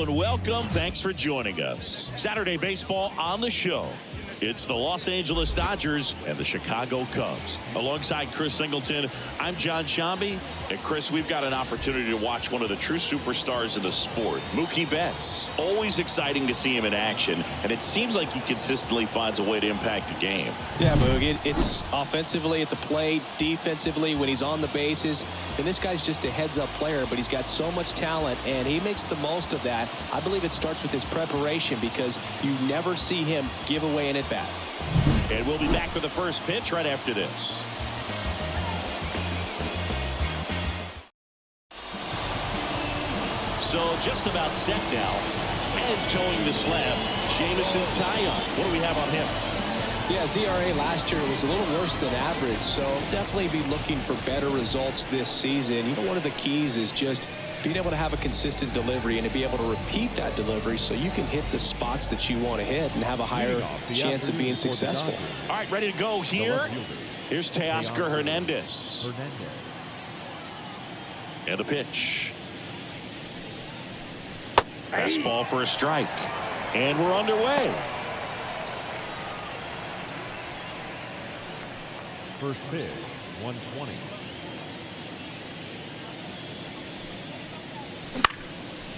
Hello and welcome. Thanks for joining us. Saturday baseball on the show. It's the Los Angeles Dodgers and the Chicago Cubs. Alongside Chris Singleton, I'm John Shambi. And Chris, we've got an opportunity to watch one of the true superstars in the sport, Mookie Betts. Always exciting to see him in action, and it seems like he consistently finds a way to impact the game. Yeah, Mookie, it's offensively at the plate, defensively when he's on the bases. And this guy's just a heads-up player, but he's got so much talent, and he makes the most of that. I believe it starts with his preparation because you never see him give away an at-bat. And we'll be back with the first pitch right after this. So just about set now, and towing the slab, Jameson Taillon. What do we have on him? Yeah, his ERA last year was a little worse than average, so definitely be looking for better results this season. You know, one of the keys is just being able to have a consistent delivery and to be able to repeat that delivery so you can hit the spots that you want to hit and have a higher chance of being successful. All right, ready to go here. Here's Teoscar Hernandez. And the pitch. Fastball for a strike. And we're underway. First pitch, 120.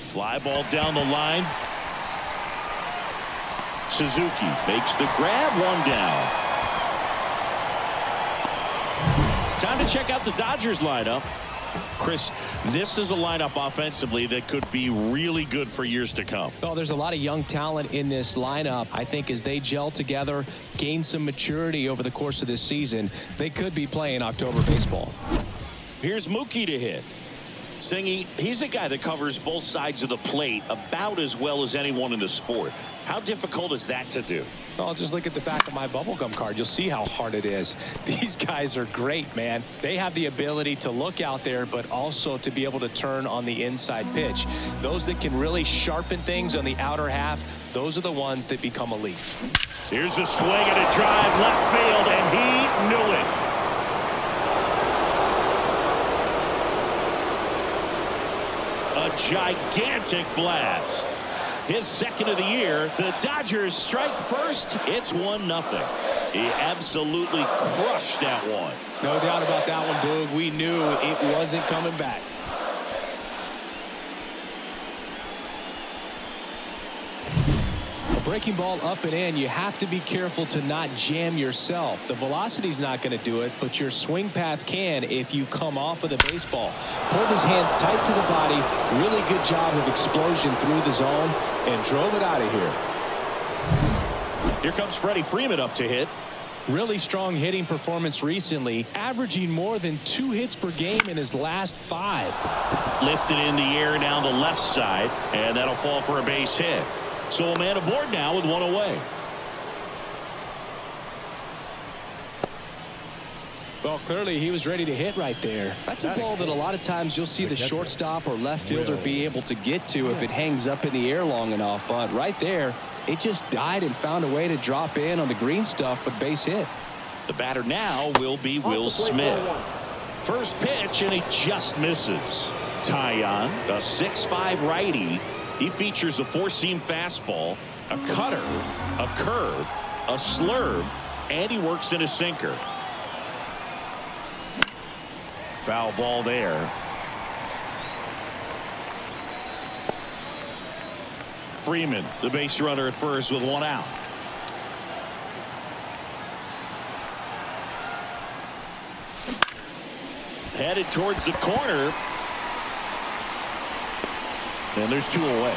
Fly ball down the line. Suzuki makes the grab, one down. Time to check out the Dodgers lineup. Chris, this is a lineup offensively that could be really good for years to come. Oh, there's a lot of young talent in this lineup. I think as they gel together, gain some maturity over the course of this season, they could be playing October baseball. Here's Mookie to hit. Singy, he's a guy that covers both sides of the plate about as well as anyone in the sport. How difficult is that to do? Oh, just look at the back of my bubblegum card. You'll see how hard it is. These guys are great, man. They have the ability to look out there, but also to be able to turn on the inside pitch. Those that can really sharpen things on the outer half, those are the ones that become elite. Here's a swing and a drive left field, and he knew it. A gigantic blast. His second of the year. The Dodgers strike first. It's 1-0. He absolutely crushed that one. No doubt about that one, Boog. We knew it wasn't coming back. A breaking ball up and in. You have to be careful to not jam yourself. The velocity's not going to do it, but your swing path can if you come off of the baseball. Pulled his hands tight to the body. Really good job of explosion through the zone and drove it out of here. Here comes Freddie Freeman up to hit. Really strong hitting performance recently, averaging more than 2 hits per game in his last 5. Lifted in the air down the left side, and that'll fall for a base hit. So a man aboard now with one away. Well, clearly he was ready to hit right there. That's a ball that a lot of times you'll see the shortstop or left fielder be able to get to if it hangs up in the air long enough. But right there, it just died and found a way to drop in on the green stuff for the base hit. The batter now will be Will Smith. First pitch, and he just misses. Taillon, a 6'5" righty. He features a 4-seam fastball, a cutter, a curve, a slurve, and he works in a sinker. Foul ball there. Freeman, the base runner at first with one out. Headed towards the corner. And there's 2 away.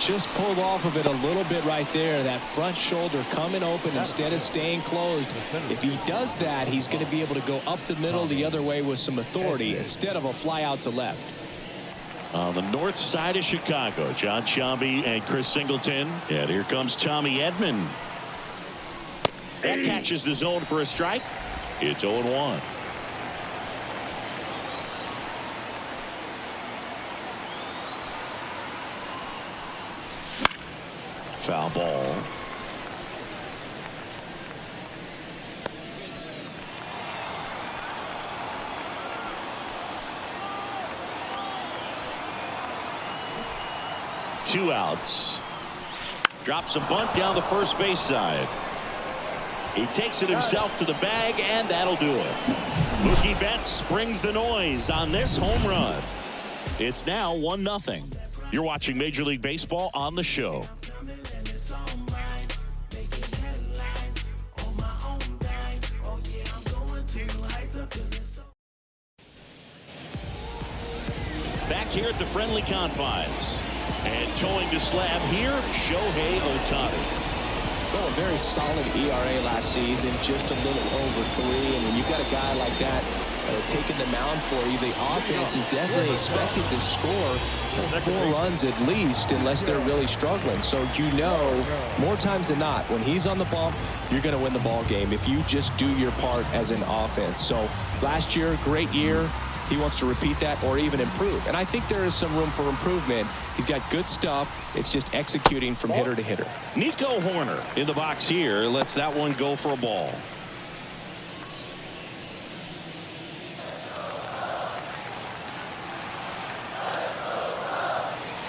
Just pulled off of it a little bit right there. That front shoulder coming open instead of staying closed. If he does that, he's going to be able to go up the middle the other way with some authority instead of a fly out to left. On the north side of Chicago, John Shambi and Chris Singleton. And here comes Tommy Edman. That catches the zone for a strike. It's 0-1. Foul ball. 2 outs. Drops a bunt down the first base side. He takes it himself to the bag, and that'll do it. Mookie Betts brings the noise on this home run. It's now 1-0. You're watching Major League Baseball on the show. Back here at the friendly confines. And towing the slab here, Shohei Ohtani. Well, a very solid ERA last season, just a little over 3. And when you've got a guy like that taking the mound for you, the offense is definitely expected to score 4 runs at least, unless they're really struggling. So you know, more times than not, when he's on the bump, you're going to win the ball game if you just do your part as an offense. So last year, great year. He wants to repeat that or even improve. And I think there is some room for improvement. He's got good stuff. It's just executing from hitter to hitter. Nico Horner in the box here lets that one go for a ball.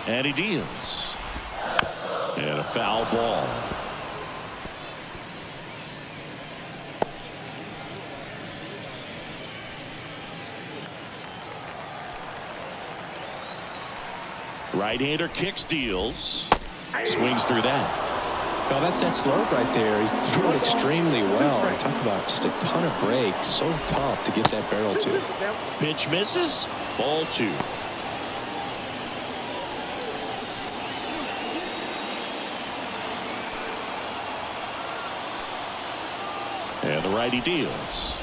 And he deals. And a foul ball. Right-hander kicks, deals. Swings through that. Well, that's that slope right there. He threw it extremely well. Talk about just a ton of breaks. So tough to get that barrel to. Pitch misses. Ball 2. And the righty deals.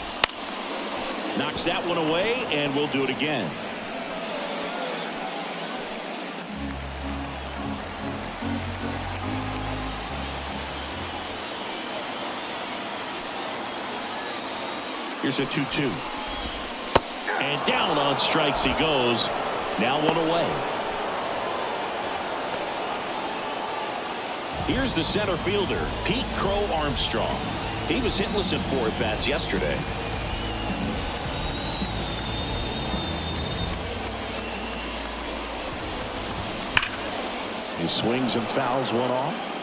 Knocks that one away, and we'll do it again. Here's a 2-2. And down on strikes he goes. Now 1 away. Here's the center fielder, Pete Crow Armstrong. He was hitless in 4 at-bats yesterday. He swings and fouls one off.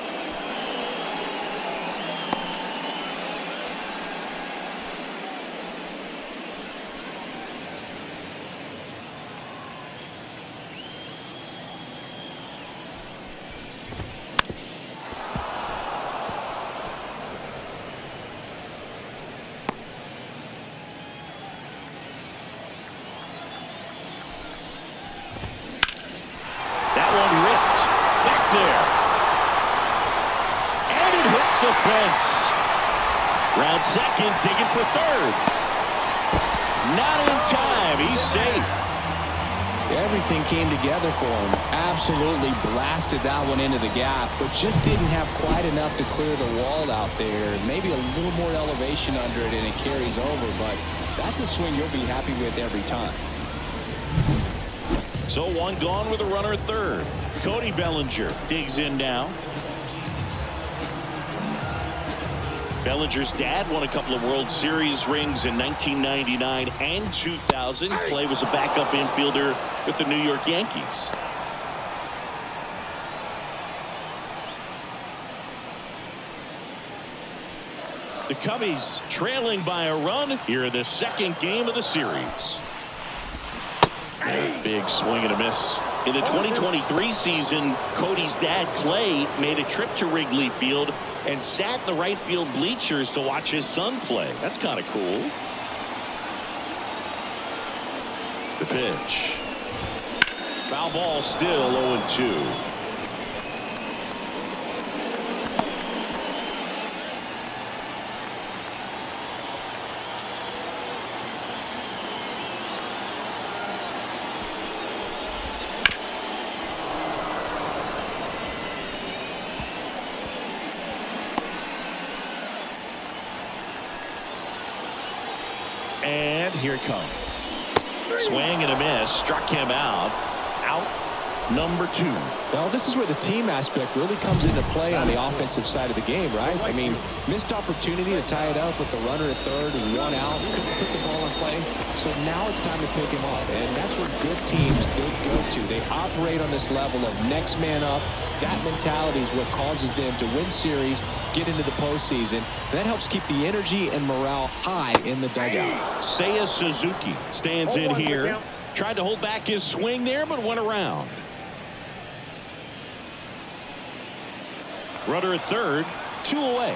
Fence. Round second, digging for third. Not in time. He's safe. Everything came together for him. Absolutely blasted that one into the gap, but just didn't have quite enough to clear the wall out there. Maybe a little more elevation under it and it carries over, but that's a swing you'll be happy with every time. So 1 gone with a runner at third. Cody Bellinger digs in now. Bellinger's dad won a couple of World Series rings in 1999 and 2000. Clay was a backup infielder with the New York Yankees. The Cubbies trailing by a run here in the second game of the series. Big swing and a miss. In the 2023 season, Cody's dad, Clay, made a trip to Wrigley Field and sat in the right field bleachers to watch his son play. That's kind of cool. The pitch. Foul ball, still 0-2. And here it comes. Swing and a miss. Struck him out. number 2. Well, this is where the team aspect really comes into play on the offensive side of the game, right? I mean, missed opportunity to tie it up with the runner at third and 1 out. Couldn't put the ball in play. So now it's time to pick him up. And that's where good teams, they go to. They operate on this level of next man up. That mentality is what causes them to win series, get into the postseason. And that helps keep the energy and morale high in the dugout. Seiya Suzuki stands in here. Tried to hold back his swing there, but went around. Runner at third, 2 away.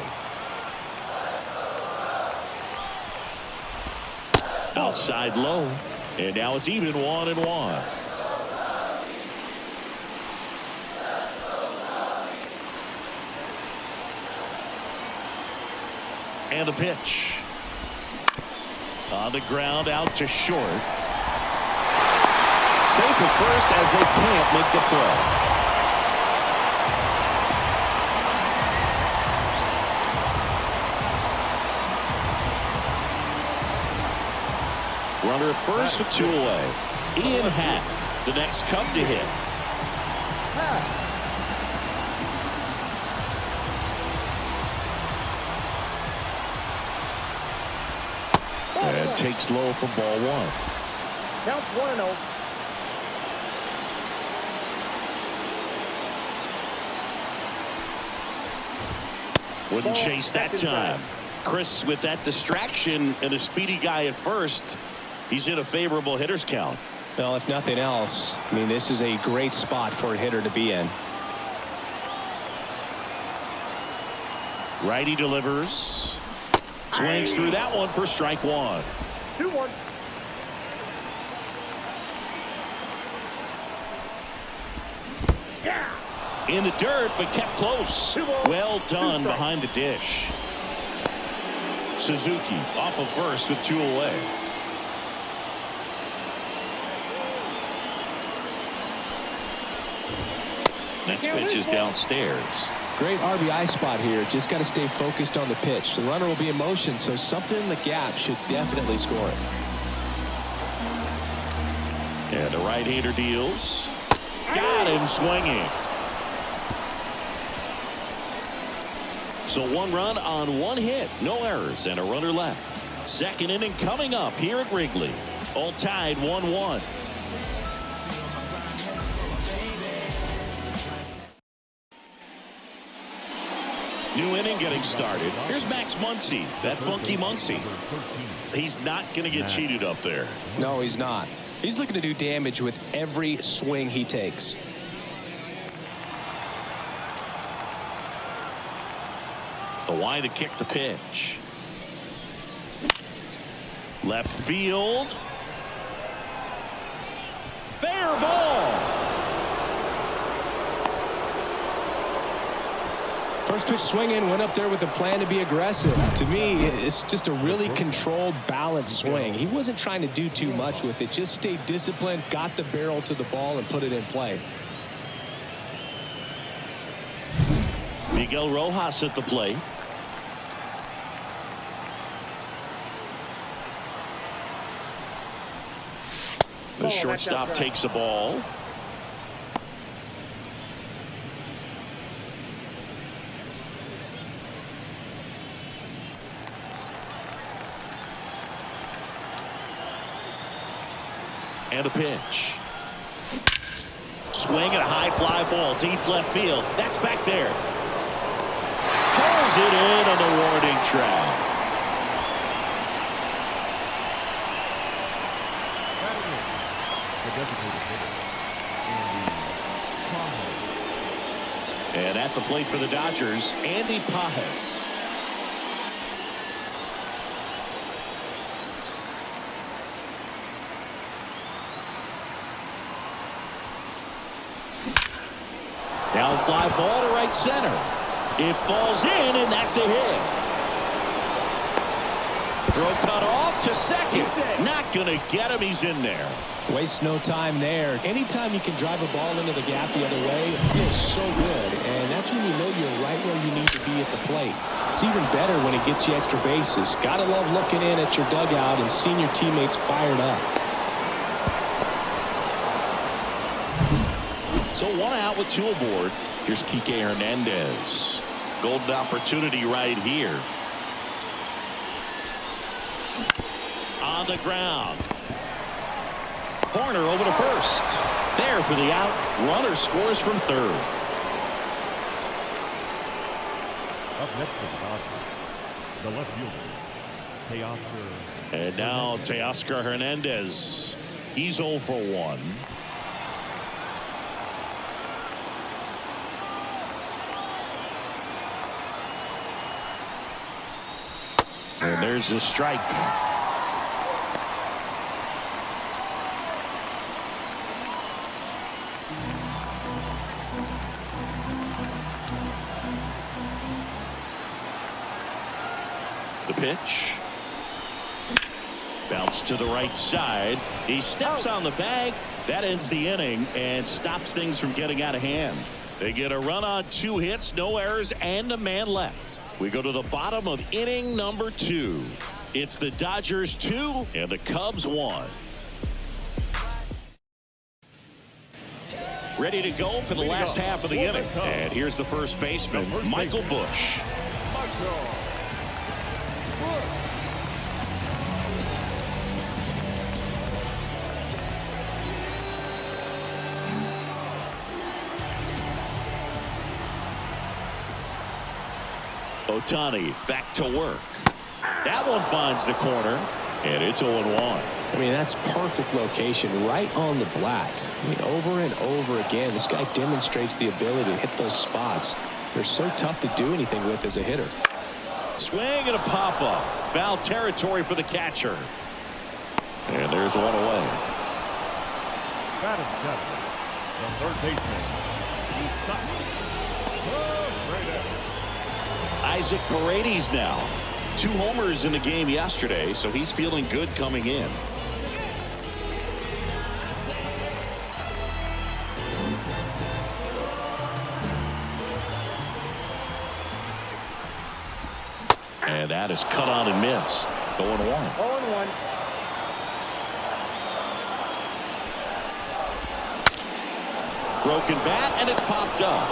Outside low, and now it's even 1-1. And the pitch. On the ground, out to short. Safe at first as they can't make the throw. Runner at first with 2 away. Ian Happ, the next Cub to hit. And takes low for ball 1. Counts 1-0. Wouldn't chase that time. Chris, with that distraction and a speedy guy at first, he's in a favorable hitter's count. Well, if nothing else, I mean, this is a great spot for a hitter to be in. Righty delivers. Swings through that one for strike 1. 2-1. In the dirt, but kept close. Well done behind the dish. Suzuki off of first with 2 away. Next pitch is downstairs. Great RBI spot here. Just got to stay focused on the pitch. The runner will be in motion, so something in the gap should definitely score it. And the right-hander deals. Got him swinging. So 1 run on 1 hit. No errors and a runner left. Second inning coming up here at Wrigley. All tied 1-1. New inning getting started. Here's Max Muncy, that funky Muncy. He's not going to get cheated up there. No, he's not. He's looking to do damage with every swing he takes. The wide to kick the pitch. Left field. Fair ball. First pitch swinging, went up there with a plan to be aggressive. To me, it's just a really controlled, balanced swing. He wasn't trying to do too much with it. Just stayed disciplined, got the barrel to the ball, and put it in play. Miguel Rojas at the plate. The shortstop takes the ball. And a pitch. Swing and a high fly ball deep left field. That's back there. Pulls it in on the warning track. And at the plate for the Dodgers, Andy Pajes. Now a fly ball to right center. It falls in, and that's a hit. Throw cut off to second. Not going to get him. He's in there. Waste no time there. Anytime you can drive a ball into the gap the other way, it feels so good. And that's when you know you're right where you need to be at the plate. It's even better when it gets you extra bases. Gotta love looking in at your dugout and seeing your teammates fired up. So 1 out with 2 aboard. Here's Kike Hernandez. Golden opportunity right here. On the ground. Corner over to first. There for the out. Runner scores from third. Up next for the Dodgers, the left fielder, Teoscar. And now Teoscar Hernandez. He's 0 for 1. And there's the strike. The pitch. Bounce to the right side. He steps on the bag. That ends the inning and stops things from getting out of hand. They get a run on 2 hits, no errors, and a man left. We go to the bottom of inning number 2. It's the Dodgers 2 and the Cubs 1. Ready to go for the last half of the inning. And here's the first baseman, Michael Busch. Ohtani back to work. That one finds the corner, and it's 0-1. I mean, that's perfect location right on the black. I mean, over and over again, this guy demonstrates the ability to hit those spots. They're so tough to do anything with as a hitter. Swing and a pop-up. Foul territory for the catcher. And there's 1 away. Batting seventh, the third baseman, Keith Sutton. Isaac Paredes now. 2 homers in the game yesterday, so he's feeling good coming in. And that is cut on and missed. 0-1. 0-1. Broken bat, and it's popped up.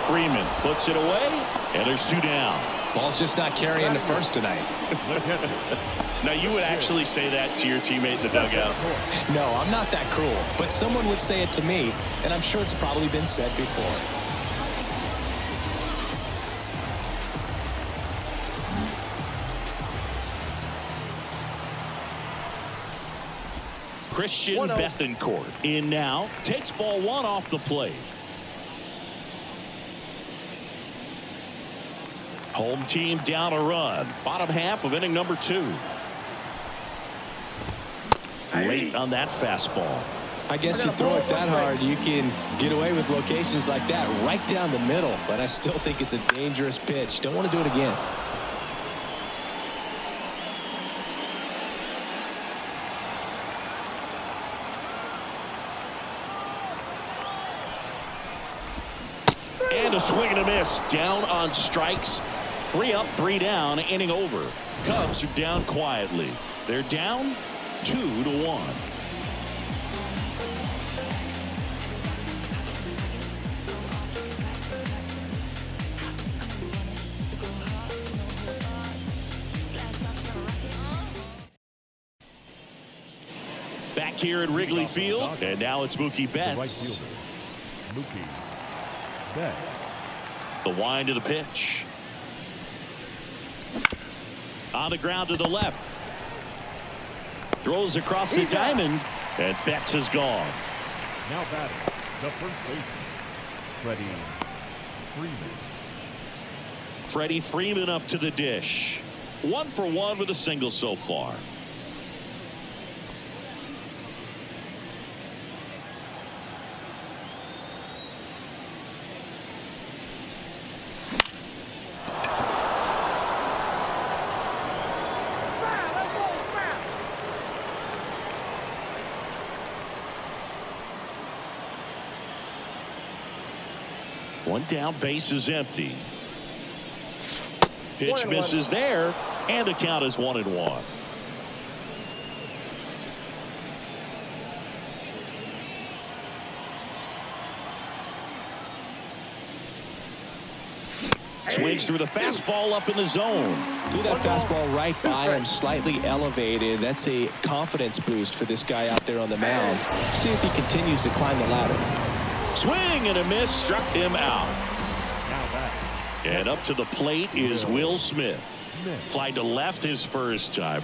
Freeman puts it away, and there's 2 down. Ball's just not carrying the first tonight. Now, you would actually say that to your teammate in the dugout? No, I'm not that cruel, but someone would say it to me, and I'm sure it's probably been said before. Christian Bethancourt in now, takes ball 1 off the plate. Home team down a run. Bottom half of inning number 2. Late on that fastball. I guess you throw it that hard, you can get away with locations like that right down the middle, but I still think it's a dangerous pitch. Don't want to do it again. And a swing and a miss. Down on strikes. 3 up, 3 down, inning over. Cubs are down quietly. They're down 2-1. Back here at Wrigley Field, and now it's Mookie Betts. Mookie Betts. The wind of the pitch. On the ground to the left. Throws across the diamond, and Betts is gone. Now batting, the first baseman, Freddie Freeman. Freddie Freeman up to the dish. 1 for 1 with a single so far. One down, base is empty. Pitch misses there, and the count is 1-1. Swings through the fastball up in the zone. Threw that fastball right by him, slightly elevated. That's a confidence boost for this guy out there on the mound. See if he continues to climb the ladder. Swing and a miss, struck him out. And up to the plate is Will Smith. Fly to left his first time.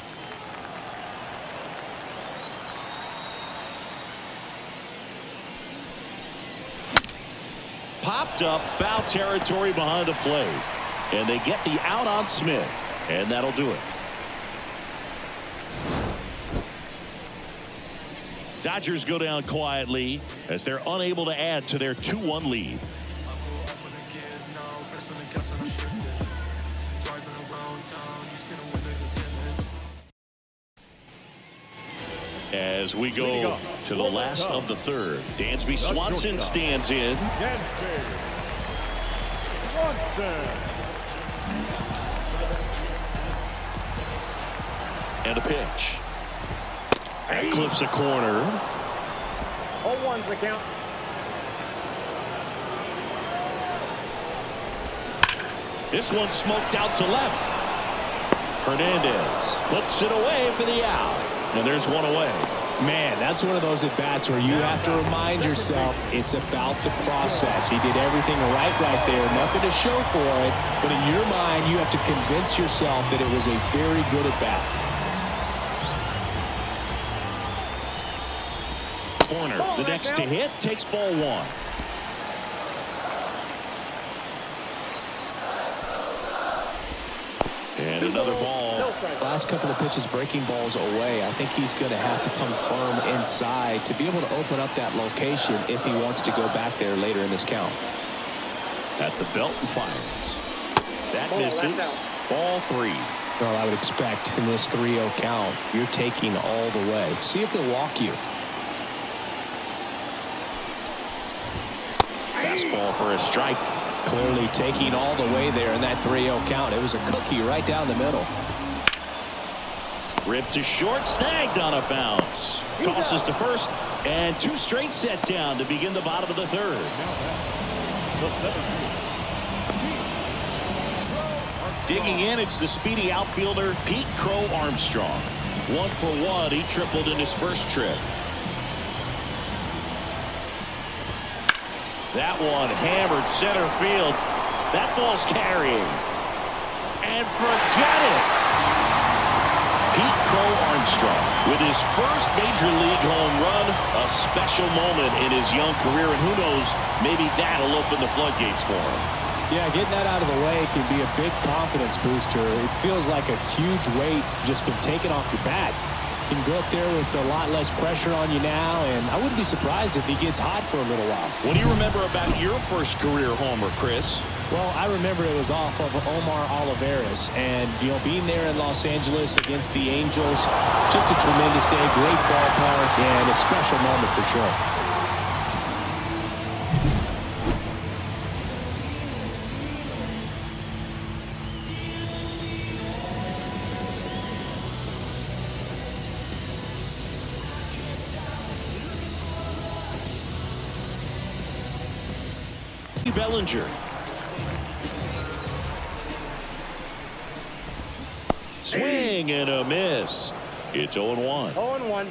Popped up, foul territory behind the plate. And they get the out on Smith. And that'll do it. Dodgers go down quietly as they're unable to add to their 2-1 lead. As we go to the last of the third, Dansby Swanson stands in. And a pitch. And clips a corner. 0-1's the count. This one smoked out to left. Hernandez puts it away for the out. And there's one away. Man, that's one of those at-bats where you have to remind yourself it's about the process. He did everything right there. Nothing to show for it. But in your mind, you have to convince yourself that it was a very good at-bat. Corner, the next to hit, takes ball one. And another ball. Last couple of pitches breaking balls away. I think he's going to have to come firm inside to be able to open up that location if he wants to go back there later in this count. At the belt and fires. That misses. Ball three. Well, I would expect in this 3-0 count, you're taking all the way. See if they'll walk you. Fastball for a strike. Clearly taking all the way there in that 3-0 count. It was a cookie right down the middle. Ripped to short, snagged on a bounce. Tosses to first, and 2 straight set down to begin the bottom of the third. Digging in, it's the speedy outfielder Pete Crow Armstrong. 1 for 1, he tripled in his first trip. That one hammered center field. That ball's carrying. And forget it. Pete Crow Armstrong with his first major league home run. A special moment in his young career. And who knows, maybe that'll open the floodgates for him. Yeah, getting that out of the way can be a big confidence booster. It feels like a huge weight just been taken off your back. You can go up there with a lot less pressure on you now, and I wouldn't be surprised if he gets hot for a little while. What do you remember about your first career homer, Chris? Well, I remember it was off of Omar Olivares, and, being there in Los Angeles against the Angels, just a tremendous day, great ballpark, and a special moment for sure. Bellinger. Swing and a miss. It's 0-1. 0-1.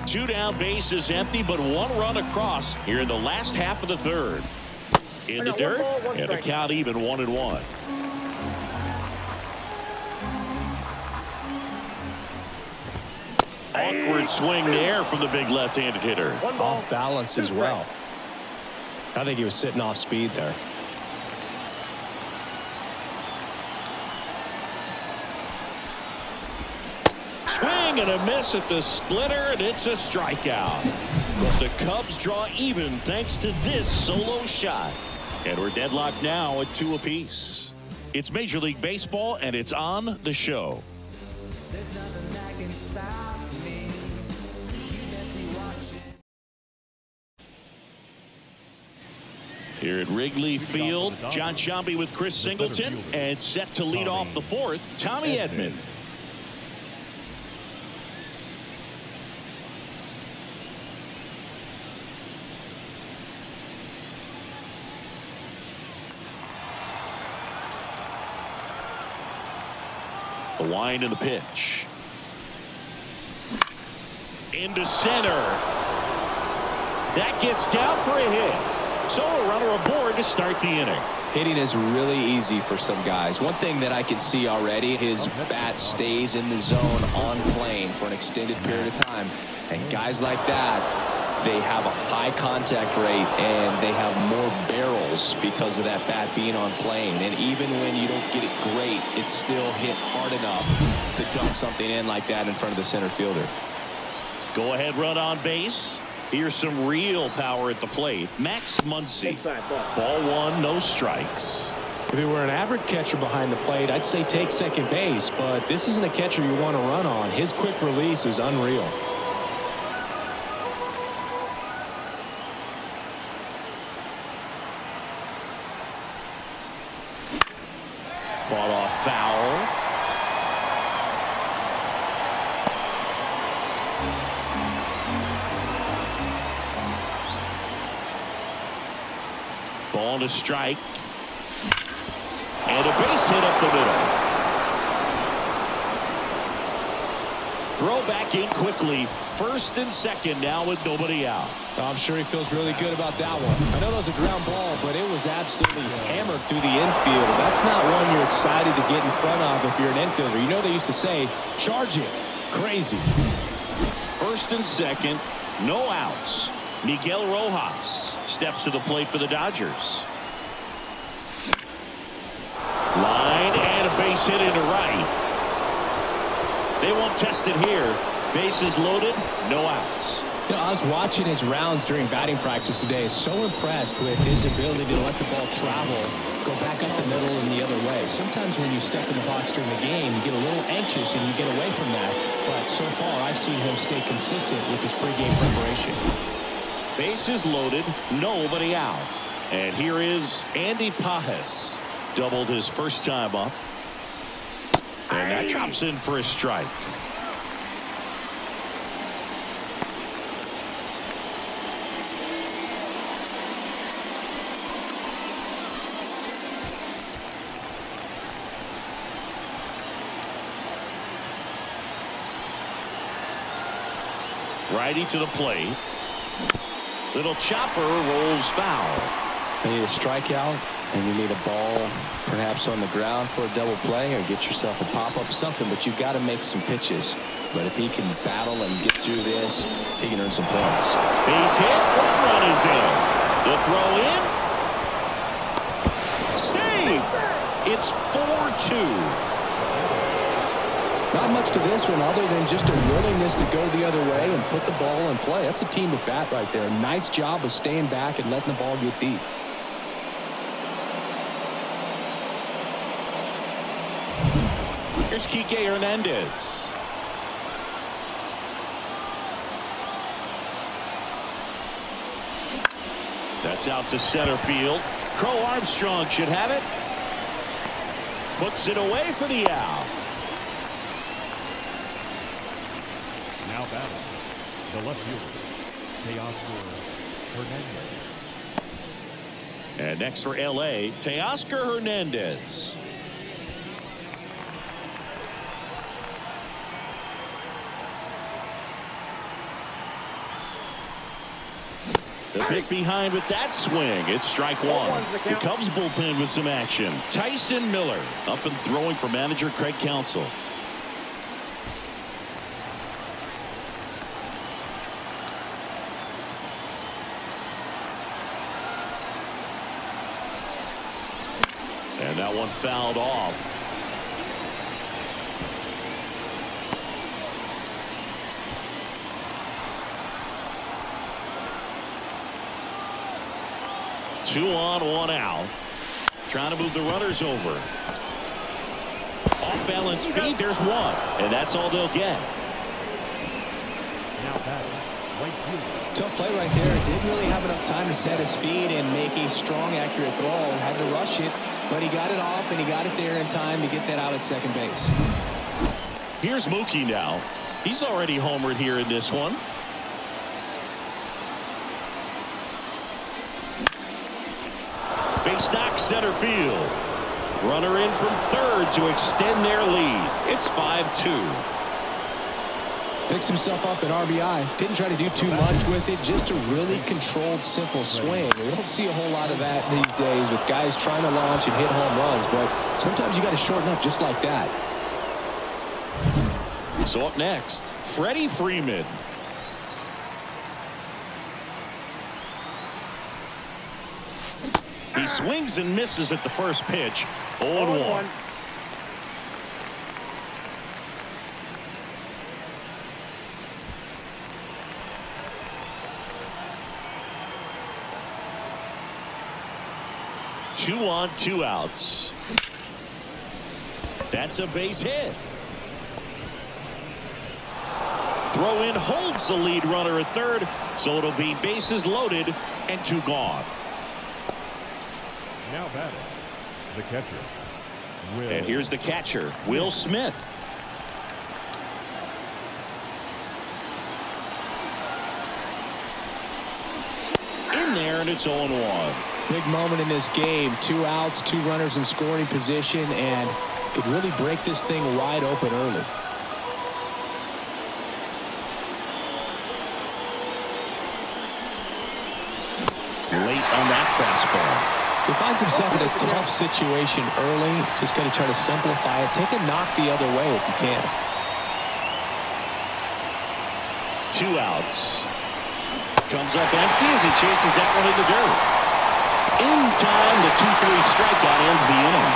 Two down, bases empty, but 1 run across here in the last half of the third. In the dirt, and the count even 1-1. Awkward swing there from the big left-handed hitter. Off balance as well. I think he was sitting off speed there. Swing and a miss at the splitter, and it's a strikeout. But the Cubs draw even thanks to this solo shot. And we're deadlocked now at 2 apiece. It's Major League Baseball, and it's on the show. Here at Wrigley Field, John Sciambi with Chris Singleton, and set to lead off the fourth, Tommy Edman. The wind and the pitch. Into center. That gets down for a hit. So a runner aboard to start the inning. Hitting is really easy for some guys. One thing that I can see already, his bat stays in the zone on plane for an extended period of time. And guys like that, they have a high contact rate and they have more barrels because of that bat being on plane. And even when you don't get it great, it's still hit hard enough to dump something in like that in front of the center fielder. Go ahead run on base. Here's some real power at the plate. Max Muncy. Ball one, no strikes. If he were an average catcher behind the plate, I'd say take second base, but this isn't a catcher you want to run on. His quick release is unreal. Fought off foul. Ball to strike. And a base hit up the middle. Throw back in quickly. First and second now with nobody out. I'm sure he feels really good about that one. I know that was a ground ball, but it was absolutely hammered through the infield. That's not one you're excited to get in front of if you're an infielder. You know they used to say, charge it. Crazy. First and second, no outs. Miguel Rojas steps to the plate for the Dodgers. Line and a base hit into right. They won't test it here. Bases loaded, no outs. You know, I was watching his rounds during batting practice today. So impressed with his ability to let the ball travel, go back up the middle and the other way. Sometimes when you step in the box during the game, you get a little anxious and you get away from that. But so far, I've seen him stay consistent with his pregame preparation. Bases loaded, nobody out. And here is Andy Pajes. Doubled his first time up. And that drops in for a strike. Righty to the plate. Little chopper rolls foul. You need a strikeout, and you need a ball perhaps on the ground for a double play or get yourself a pop-up or something, but you've got to make some pitches. But if he can battle and get through this, he can earn some points. Base hit, home run is in. The throw in. Save! It's 4-2. Not much to this one other than just a willingness to go the other way and put the ball in play. That's a team at bat right there. Nice job of staying back and letting the ball get deep. Here's Kike Hernandez. That's out to center field. Crow Armstrong should have it. Puts it away for the out. Now batting, the left fielder, Teoscar Hernandez. And next for LA, Teoscar Hernandez. The pick behind with that swing. It's strike one. The Cubs bullpen with some action. Tyson Miller up and throwing for manager Craig Counsell. And that one fouled off. Two on, one out. Trying to move the runners over. Off balance feed, there's one. And that's all they'll get. Now batting, right fielder. Tough play right there. Didn't really have enough time to set his feet and make a strong, accurate throw. Had to rush it, but he got it off and he got it there in time to get that out at second base. Here's Mookie now. He's already homered here in this one. Big knock center field. Runner in from third to extend their lead. It's 5-2. Picks himself up an RBI. Didn't try to do too much with it. Just a really controlled, simple swing. We don't see a whole lot of that these days with guys trying to launch and hit home runs. But sometimes you got to shorten up just like that. So up next, Freddie Freeman. He swings and misses at the first pitch. 0-1. Two on, 2 outs. That's a base hit. Throw in holds the lead runner at third, so it'll be bases loaded and 2 gone. Now batting, the catcher, Will. And here's the catcher, Will Smith. In there, and it's 0-1. Big moment in this game. 2 outs, 2 runners in scoring position, and could really break this thing wide open early. Late on that fastball. He finds himself in a tough situation early. Just got to try to simplify it. Take a knock the other way if you can. 2 outs. Comes up empty as he chases that one in the dirt. In time, the 2-3 strikeout ends the inning.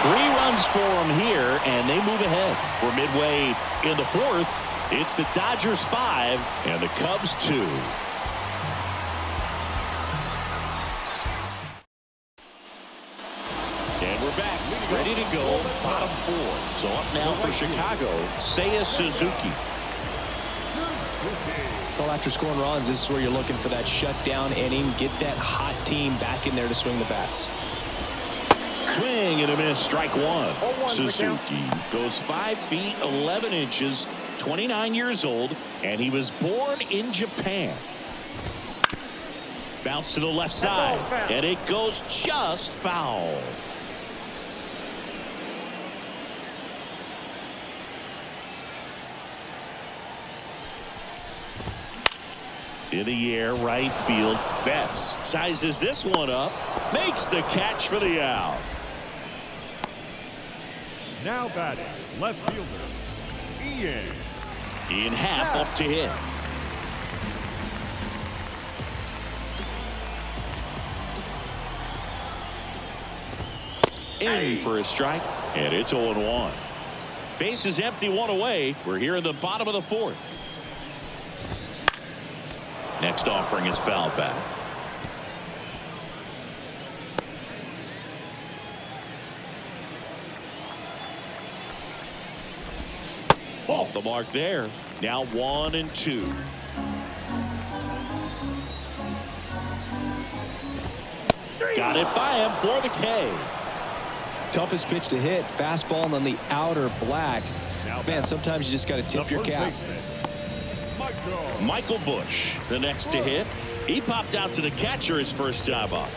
3 runs for him here, and they move ahead. We're midway in the 4th. It's the Dodgers 5 and the Cubs 2. And we're back, ready to go, bottom 4. So up now for Chicago, Seiya Suzuki. Well, after scoring runs, this is where you're looking for that shutdown inning. Get that hot team back in there to swing the bats. Swing and a miss, strike 1. Suzuki goes 5 feet 11 inches, 29 years old, and he was born in Japan. Bounce to the left side, and it goes just foul. In the air, right field. Betts sizes this one up, makes the catch for the out. Now batting, left fielder, Ian Happ up to hit. In for a strike, and it's 0-1. Base is empty, 1 away. We're here in the bottom of the 4th. Next offering is fouled back. Off the mark there. Now 1-2. Got it by him for the K. Toughest pitch to hit. Fastball on the outer black. Man, sometimes you just got to tip your cap. Michael Bush, the next to hit. He popped out to the catcher his first time up.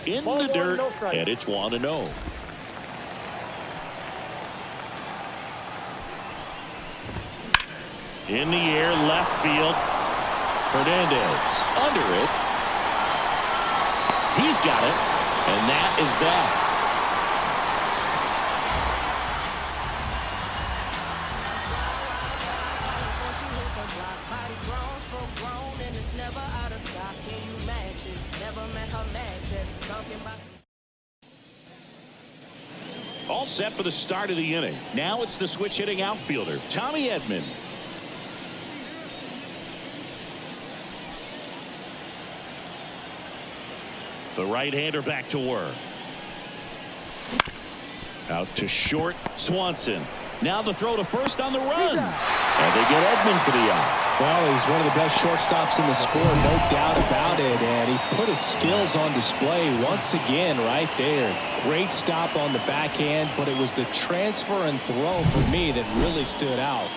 In the dirt, and it's 1-0. In the air, left field. Hernandez under it. He's got it, and that is that. All set for the start of the inning. Now it's the switch hitting outfielder, Tommy Edman. The right-hander back to work. Out to short, Swanson. Now the throw to first on the run. And they get Edman for the out. Well, he's one of the best shortstops in the sport, no doubt about it. And he put his skills on display once again right there. Great stop on the backhand, but it was the transfer and throw for me that really stood out.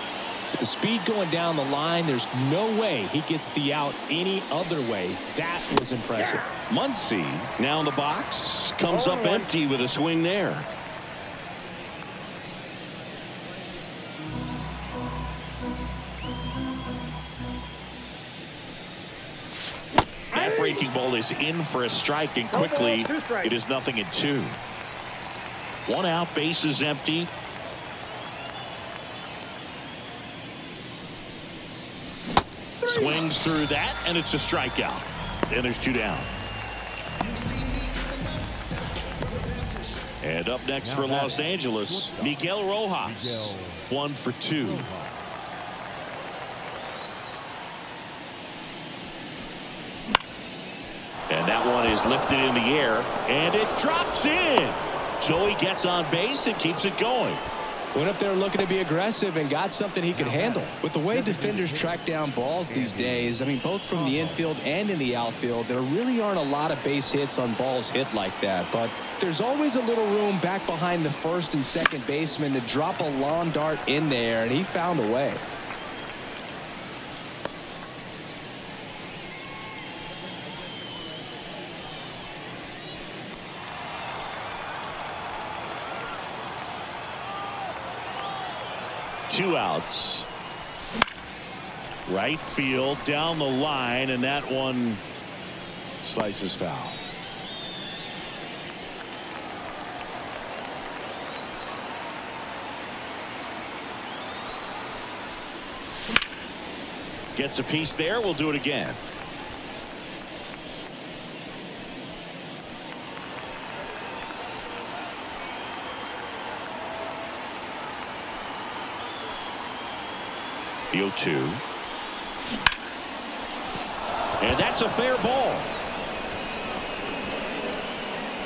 With the speed going down the line, there's no way he gets the out any other way. That was impressive. Muncy now in the box. Comes up empty with a swing there. That breaking ball is in for a strike, and quickly it is 0-2. 1 out, base is empty. Swings through that, and it's a strikeout. And there's 2 down. And up next for Los Angeles, Miguel Rojas. 1 for 2. And that one is lifted in the air, and it drops in. So he gets on base and keeps it going. Went up there looking to be aggressive and got something he could handle. With the way defenders track down balls these days, I mean, both from the infield and in the outfield, there really aren't a lot of base hits on balls hit like that. But there's always a little room back behind the first and second baseman to drop a lawn dart in there, and he found a way. Two outs. Right field down the line, and that one slices foul. Gets a piece there. We'll do it again. The 0-2. And that's a fair ball.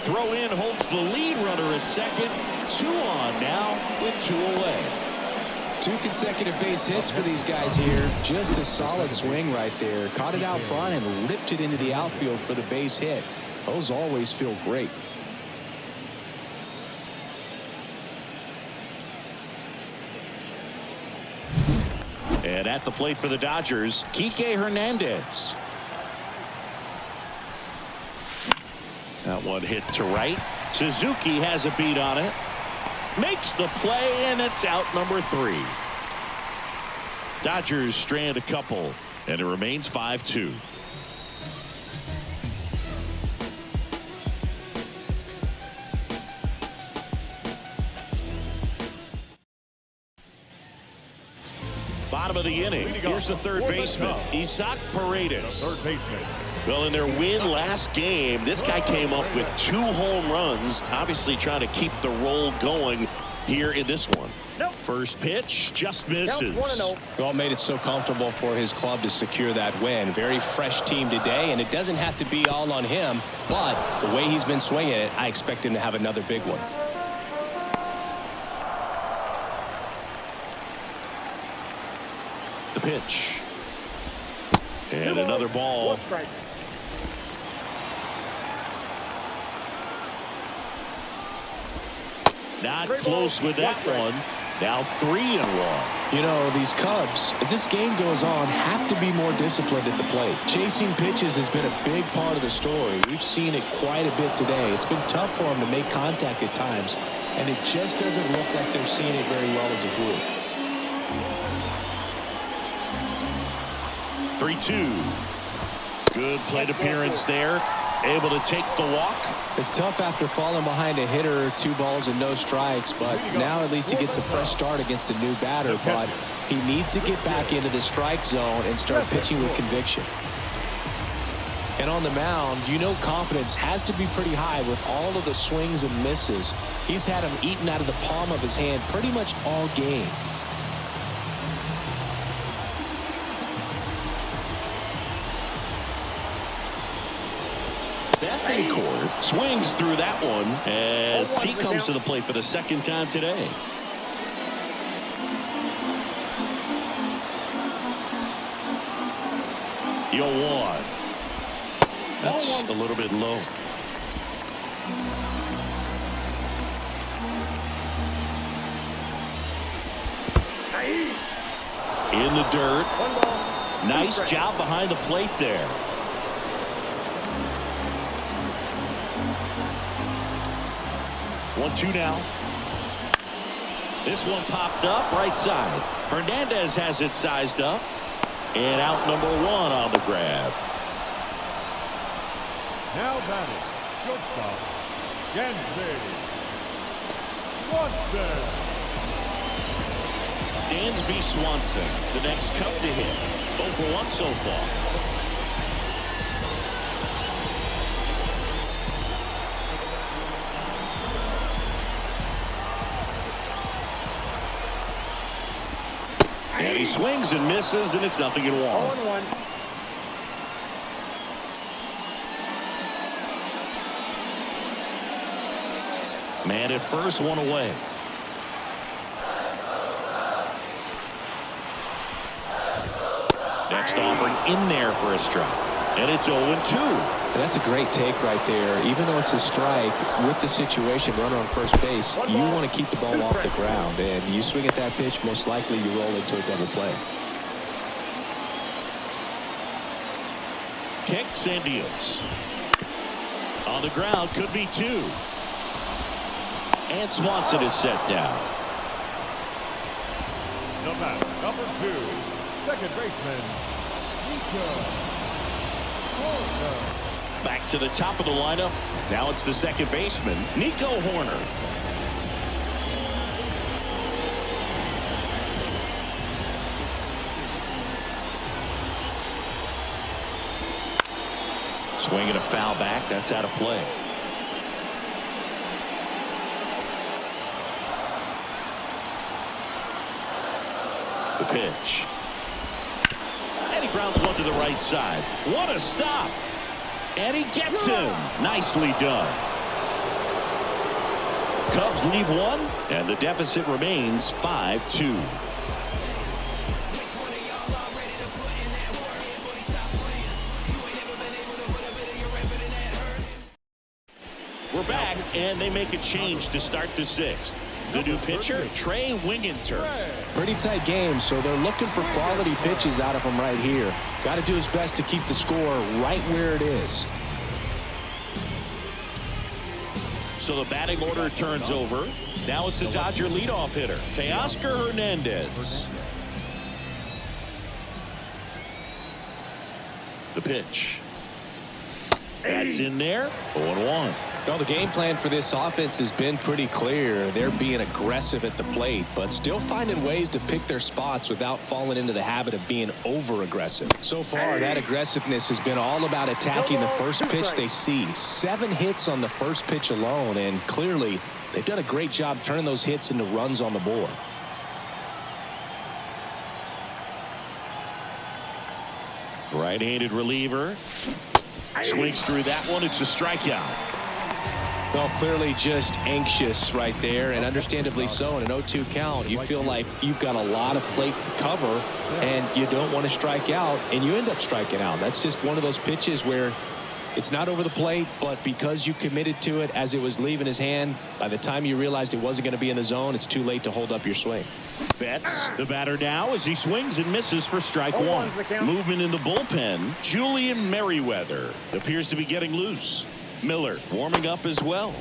Throw in holds the lead runner at second. 2 on now with 2 away. 2 consecutive base hits for these guys here. Just a solid swing right there. Caught it out front and ripped it into the outfield for the base hit. Those always feel great. And at the plate for the Dodgers, Kike Hernandez. That one hit to right. Suzuki has a beat on it. Makes the play, and it's out number 3. Dodgers strand a couple, and it remains 5-2. Bottom of the inning. Here's the third baseman, Isaac Paredes. Third baseman. Well, in their win last game, this guy came up with 2 home runs, obviously trying to keep the roll going here in this one. First pitch just misses. Well, made it so comfortable for his club to secure that win. Very fresh team today, and it doesn't have to be all on him, but the way he's been swinging it, I expect him to have another big one. The pitch. And another ball. Not close with that one. Now 3-1. You know, these Cubs, as this game goes on, have to be more disciplined at the plate. Chasing pitches has been a big part of the story. We've seen it quite a bit today. It's been tough for them to make contact at times, and it just doesn't look like they're seeing it very well as a group. 3-2. Good plate appearance there. Able to take the walk. It's tough after falling behind a hitter, 2 balls and no strikes, but now at least he gets a fresh start against a new batter. But he needs to get back into the strike zone and start pitching with conviction. And on the mound, you know, confidence has to be pretty high with all of the swings and misses. He's had them eaten out of the palm of his hand pretty much all game. Bethencourt swings through that one as he comes to the plate for the second time today. The 0-1. That's a little bit low. In the dirt. 1 ball. Nice job behind the plate there. One, two now. This one popped up right side. Hernandez has it sized up. And out number 1 on the grab. Now batting, shortstop, Dansby Swanson. Dansby Swanson, the next Cub to hit. 0 for 1 so far. And he swings and misses, and it's 0-1. 0-1. Man at first, 1 away. Next offering in there for a strike. And it's 0-2. That's a great take right there. Even though it's a strike, with the situation, runner on first base, you want to keep the ball off the ground. And you swing at that pitch, most likely you roll into a double play. Kicks and deals. On the ground, could be 2. And Swanson is set down. The batter, number 2, second baseman, Nico. Back to the top of the lineup. Now it's the second baseman, Nico Horner. Swinging a foul back. That's out of play. The pitch. And he grounds one to the right side. What a stop. And he gets him. Nicely done. Cubs lead 1, and the deficit remains 5-2. We're back, and they make a change to start the 6th. The new pitcher, Trey Winginter. Pretty tight game, so they're looking for quality pitches out of him right here. Got to do his best to keep the score right where it is. So the batting order turns over. Now it's the Dodger leadoff hitter, Teoscar Hernandez. The pitch. That's in there. 0-1. Well, the game plan for this offense has been pretty clear. They're being aggressive at the plate, but still finding ways to pick their spots without falling into the habit of being over-aggressive. So far, that aggressiveness has been all about attacking the first pitch they see. 7 hits on the first pitch alone, and clearly they've done a great job turning those hits into runs on the board. Right-handed reliever. Swings through that one. It's a strikeout. Well, clearly just anxious right there, and understandably so. In an 0-2 count, you feel like you've got a lot of plate to cover, and you don't want to strike out, and you end up striking out. That's just one of those pitches where it's not over the plate, but because you committed to it as it was leaving his hand, by the time you realized it wasn't going to be in the zone, it's too late to hold up your swing. Betts, the batter now, as he swings and misses for strike 1. Movement in the bullpen. Julian Merriweather appears to be getting loose. Miller warming up as well.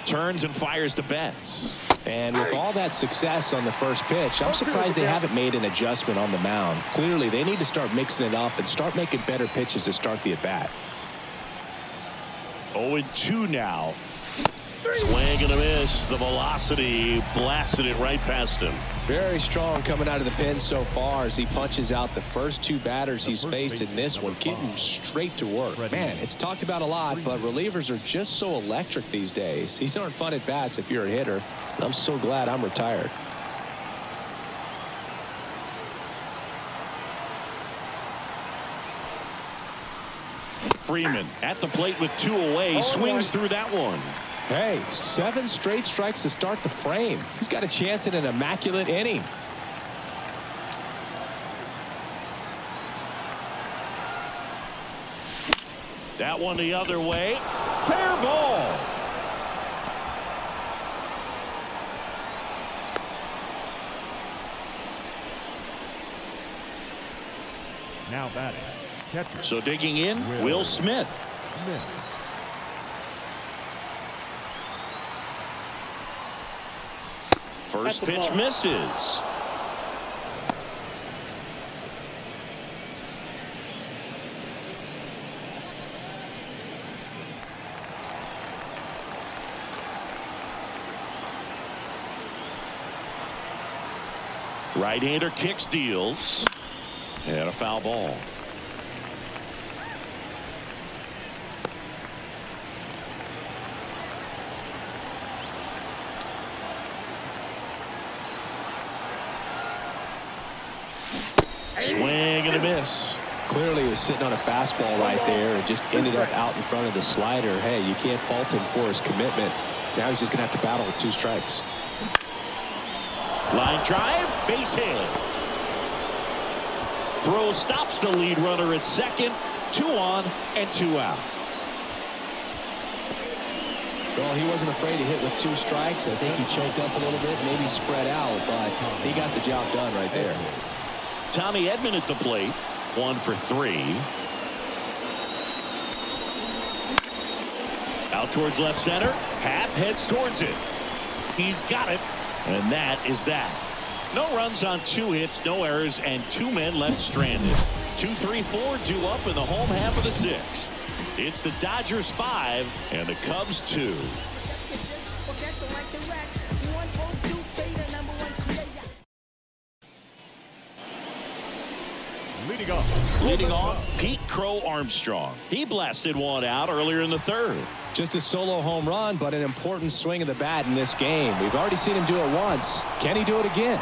Turns and fires to Betts. And with all that success on the first pitch, I'm surprised they haven't made an adjustment on the mound. Clearly, they need to start mixing it up and start making better pitches to start the at-bat. 0-2 now. Swing and a miss. The velocity blasted it right past him. Very strong coming out of the pen so far as he punches out the first 2 batters he's faced in this one, getting straight to work. Man, it's talked about a lot, but relievers are just so electric these days. These aren't fun at bats if you're a hitter. I'm so glad I'm retired. Freeman at the plate with 2 away. Swings through that one. Hey, 7 straight strikes to start the frame. He's got a chance at an immaculate inning. That one the other way. Fair ball. Now batting, catcher. So digging in, Will Smith. First pitch misses. Right-hander kicks, deals, and a foul ball. Swing and a miss. Clearly he was sitting on a fastball right there and just ended up out in front of the slider. Hey, you can't fault him for his commitment. Now he's just going to have to battle with 2 strikes. Line drive, base hit. Throw stops the lead runner at second. 2 on and 2 out. Well, he wasn't afraid to hit with 2 strikes. I think he choked up a little bit, maybe spread out, but he got the job done right there. Tommy Edman at the plate. 1 for 3. Out towards left center. Happ heads towards it. He's got it. And that is that. No runs on 2 hits, no errors, and 2 men left stranded. 2-3-4 due up in the home half of the 6th. It's the Dodgers 5 and the Cubs 2. Leading off, Pete Crow Armstrong. He blasted one out earlier in the 3rd. Just a solo home run, but an important swing of the bat in this game. We've already seen him do it once. Can he do it again?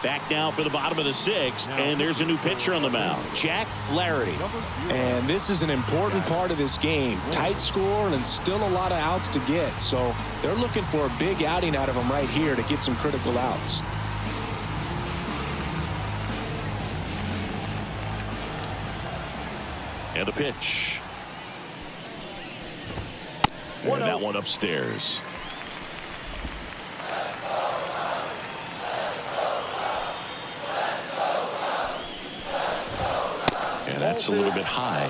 Back now for the bottom of the 6th, and there's a new pitcher on the mound, Jack Flaherty. And this is an important part of this game. Tight score and still a lot of outs to get. So they're looking for a big outing out of him right here to get some critical outs. And a pitch. And that one upstairs. And that's a little bit high.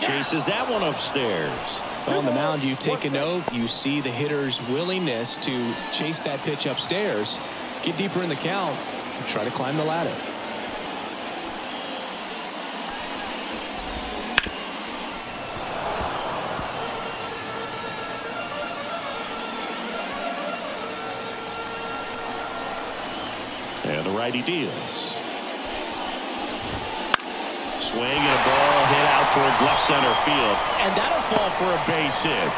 Chases that one upstairs. On the mound, you take a note. You see the hitter's willingness to chase that pitch upstairs, get deeper in the count, and try to climb the ladder. And the righty deals. Swing and a ball hit out towards left center field. And that'll fall for a base hit.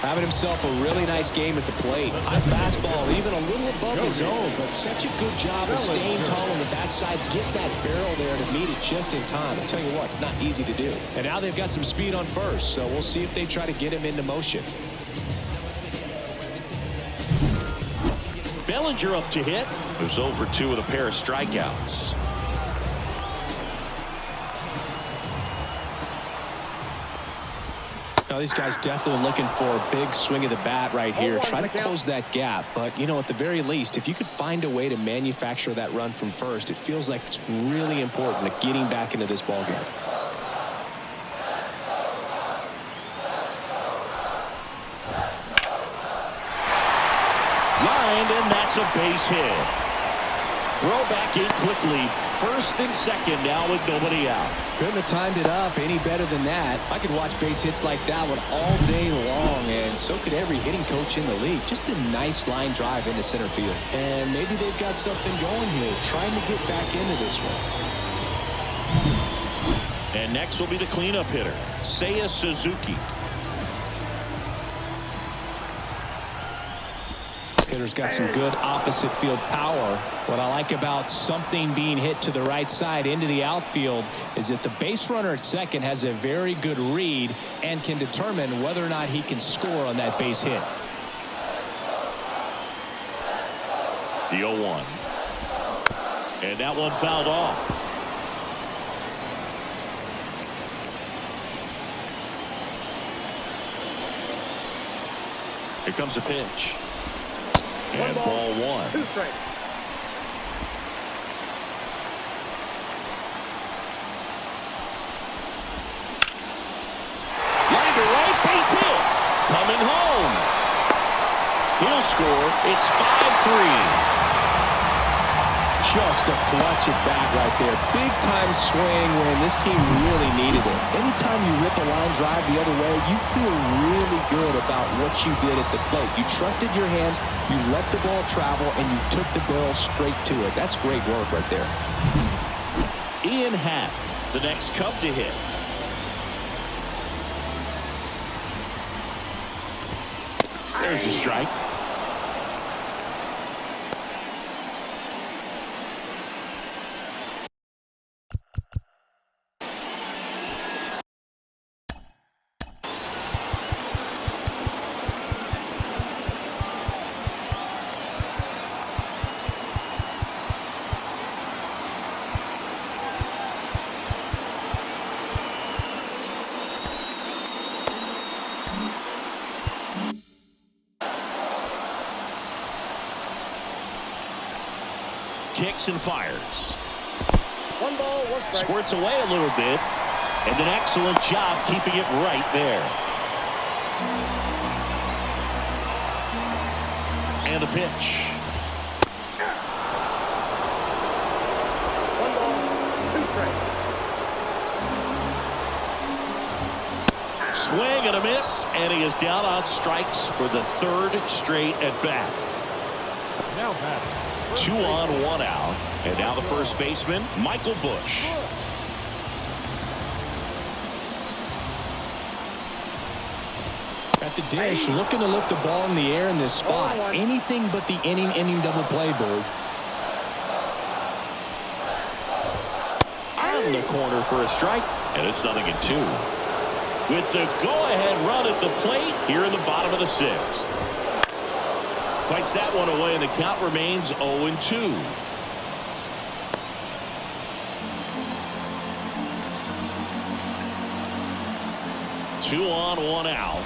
Having himself a really nice game at the plate. High fastball, even a little above the zone, but such a good job of staying tall on the backside, get that barrel there to meet it just in time. I'll tell you what, it's not easy to do. And now they've got some speed on first, so we'll see if they try to get him into motion. Bellinger up to hit. There's 0 for 2 with a pair of strikeouts. Now these guys definitely looking for a big swing of the bat right here. Try to close that gap. But, you know, at the very least, if you could find a way to manufacture that run from first, it feels like it's really important to getting back into this ballgame. Lined, and that's a base hit. Throw back in quickly. First and second now with nobody out. Couldn't have timed it up any better than that. I could watch base hits like that one all day long, and so could every hitting coach in the league. Just a nice line drive into center field. And maybe they've got something going here, trying to get back into this one. And next will be the cleanup hitter, Seiya Suzuki. hitter's got some good opposite field power. What I like about something being hit to the right side into the outfield is that the base runner at second has a very good read and can determine whether or not he can score on that base hit. The 0-1. And that one fouled off. Here comes a pitch. And ball one. 2 strikes. Line to right, base hit. Coming home. He'll score. It's 5-3. Just to clutch it back right there. Big time swing when this team really needed it. Anytime you rip a line drive the other way, you feel really good about what you did at the plate. You trusted your hands, you let the ball travel, and you took the barrel straight to it. That's great work right there. Ian Happ, the next Cub to hit. There's the strike. Kicks and fires. 1 ball, 1 strike. Squirts away a little bit. And an excellent job keeping it right there. And a pitch. 1 ball, 2 strikes. Swing and a miss. And he is down on strikes for the 3rd straight at bat. Now batting. 2 on, 1 out. And now the first baseman, Michael Bush. At the dish, looking to lift the ball in the air in this spot. Anything but the inning double play, Bird. On the corner for a strike. And it's 0-2. With the go-ahead run at the plate here in the bottom of the 6th. Fights that one away, and the count remains 0-2. Two on, 1 out.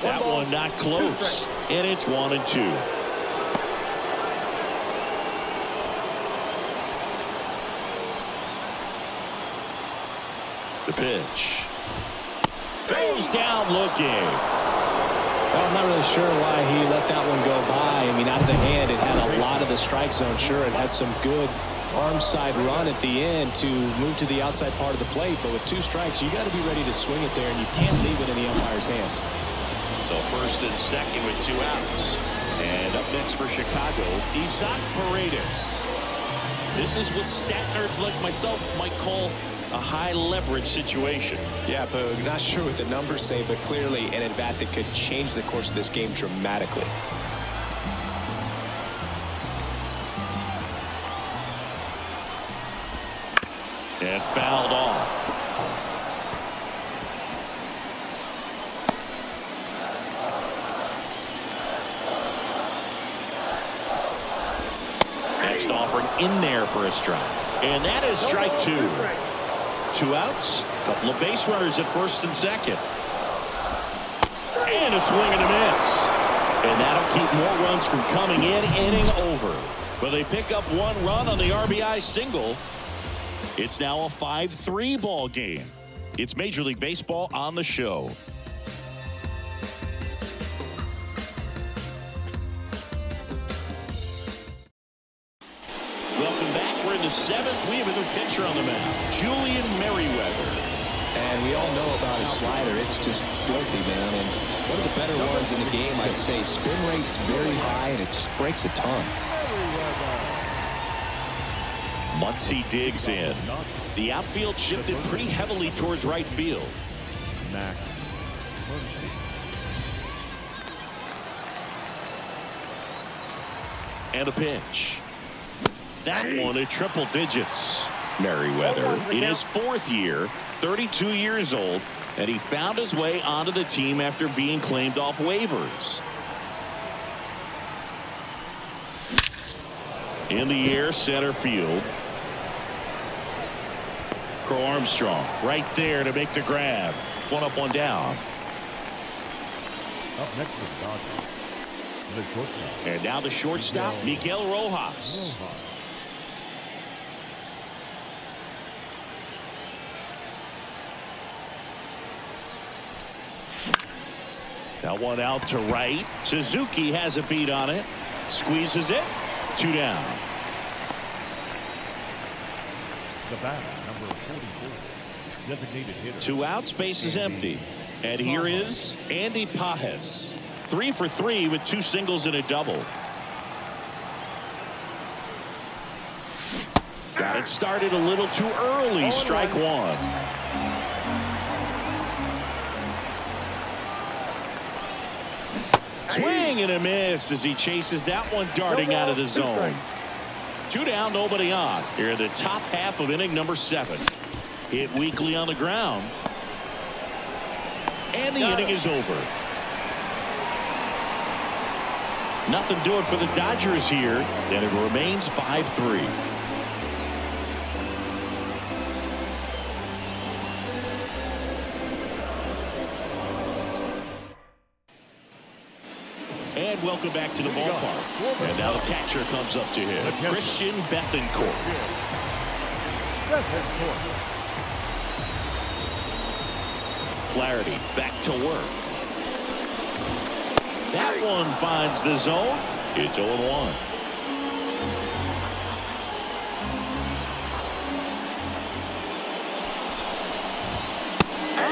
That one not close, and it's 1-2. The pitch. Goes down looking. Well, I'm not really sure why he let that one go by. I mean, out of the hand, it had a lot of the strike zone. Sure, it had some good arm side run at the end to move to the outside part of the plate. But with 2 strikes, you got to be ready to swing it there, and you can't leave it in the umpire's hands. So first and second with 2 outs. And up next for Chicago, Isaac Paredes. This is what stat nerds like myself might call a high leverage situation. Yeah, Boog, not sure what the numbers say, but clearly an at-bat that could change the course of this game dramatically. And fouled off. Next offering in there for a strike. And that is strike 2. 2 outs, a couple of base runners at first and second. And a swing and a miss. And that'll keep more runs from coming in, inning over. But they pick up 1 run on the RBI single. It's now a 5-3 ball game. It's Major League Baseball on the show. Welcome back. We're in the 7th. We have a new pitcher on the mound, Julian Merriweather. And we all know about his slider. It's just filthy, man. And one of the better ones in the game, I'd say. Spin rate's very high, and it just breaks a ton. Muncy digs in. The outfield shifted pretty heavily towards right field. Max Muncy. And a pitch. That one at triple digits. Merriweather in his 4th year, 32 years old, and he found his way onto the team after being claimed off waivers. In the air, center field. Crow Armstrong right there to make the grab. 1 up, 1 down. Up next for the Dodgers, the shortstop. And now the shortstop, Miguel Rojas. That one out to right. Suzuki has a beat on it. Squeezes it. 2 down. The batter, number 44, designated hitter. 2 outs, base is empty. And here is Andy Pajes. 3 for 3 with 2 singles and a double. Got it started a little too early. Strike 1. Swing and a miss as he chases that one darting out of the zone. 2 down, nobody on. Here in the top half of inning number 7. Hit weakly on the ground. And the inning is over. Nothing doing for the Dodgers here, and it remains 5-3. And welcome back to the ballpark. And now the catcher comes up to him, Christian Bethancourt. Flaherty back to work. That one finds the zone. It's 0-1.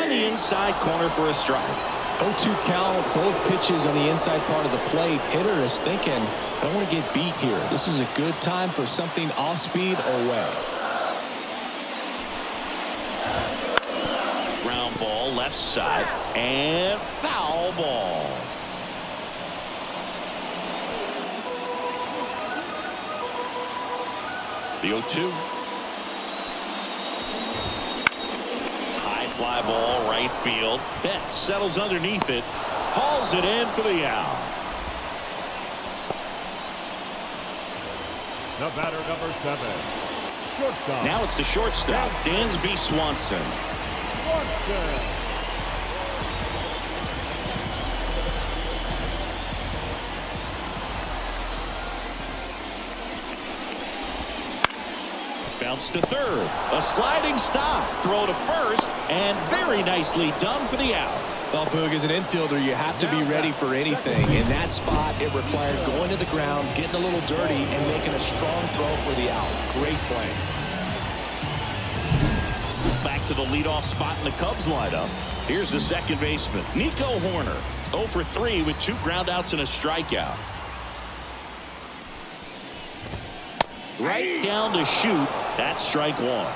On the inside corner for a strike. 0-2 count, both pitches on the inside part of the plate. Hitter is thinking, I don't want to get beat here. This is a good time for something off speed or way. Ground ball left side and foul ball. The 0-2. Fly ball right field. Betts settles underneath it. Hauls it in for the out. The batter, number 7, shortstop. Now it's the shortstop, Dansby Swanson. Bounce to third. A sliding stop. Throw to first. And very nicely done for the out. Well, Boog, as an infielder, you have to be ready for anything. In that spot, it required going to the ground, getting a little dirty, and making a strong throw for the out. Great play. Back to the leadoff spot in the Cubs lineup. Here's the second baseman, Nico Horner. 0 for 3 with 2 groundouts and a strikeout. Right down to shoot. That's strike 1.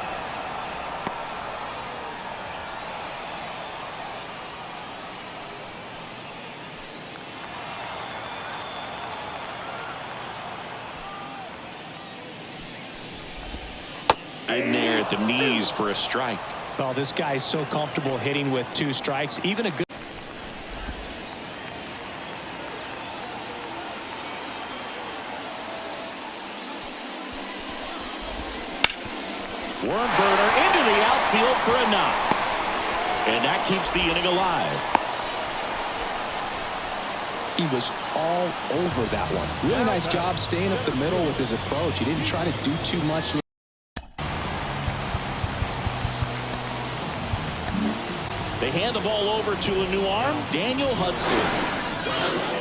In there at the knees for a strike. Oh, this guy's so comfortable hitting with 2 strikes. Even a good. Worm burner into the outfield for a knock. And that keeps the inning alive. He was all over that one. Really nice job staying up the middle with his approach. He didn't try to do too much. They hand the ball over to a new arm, Daniel Hudson.